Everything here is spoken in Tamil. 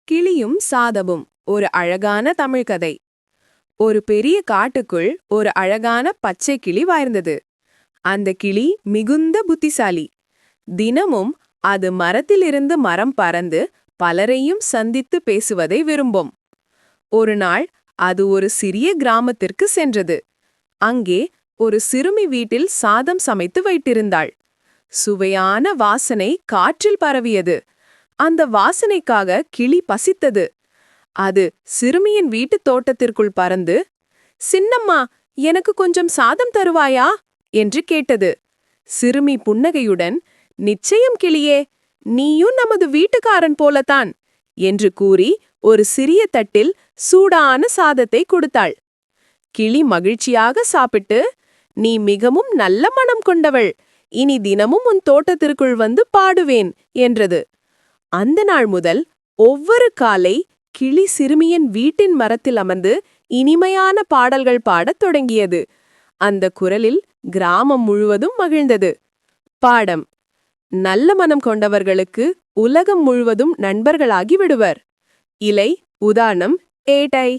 கிளியும் சாதமும் ஒரு அழகான தமிழ் கதை. ஒரு பெரிய காட்டுக்குள் ஒரு அழகான பச்சை கிளி வாழ்ந்தது. அந்த கிளி மிகுந்த புத்திசாலி. தினமும் அது மரத்திலிருந்து மரம் பறந்து பலரையும் சந்தித்து பேசுவதை விரும்பும். ஒரு நாள் அது ஒரு சிறிய கிராமத்திற்கு சென்றது. அங்கே ஒரு சிறுமி வீட்டில் சாதம் சமைத்து வைத்திருந்தாள். சுவையான வாசனை காற்றில் பரவியது. அந்த வாசனைக்காக கிளி பசித்தது. அது சிறுமியின் வீட்டுத் தோட்டத்திற்குள் பறந்து, "சின்னம்மா, எனக்கு கொஞ்சம் சாதம் தருவாயா?" என்று கேட்டது. சிறுமி புன்னகையுடன், "நிச்சயம் கிளியே, நீயும் நமது வீட்டுக்காரன் போலத்தான்" என்று கூறி ஒரு சிறிய தட்டில் சூடான சாதத்தை கொடுத்தாள். கிளி மகிழ்ச்சியாக சாப்பிட்டு, "நீ மிகவும் நல்ல மனம் கொண்டவள். இனி தினமும் உன் தோட்டத்திற்குள் வந்து பாடுவேன்" என்றது. அந்த நாள் முதல் ஒவ்வொரு காலை கிளி சிறுமியின் வீட்டின் மரத்தில் அமர்ந்து இனிமையான பாடல்கள் பாடத் தொடங்கியது. அந்த குரலில் கிராமம் முழுவதும் மகிழ்ந்தது. பாடம்: நல்ல மனம் கொண்டவர்களுக்கு உலகம் முழுவதும் நண்பர்களாகி விடுவர். இலை உதாரணம் ஏட்டை.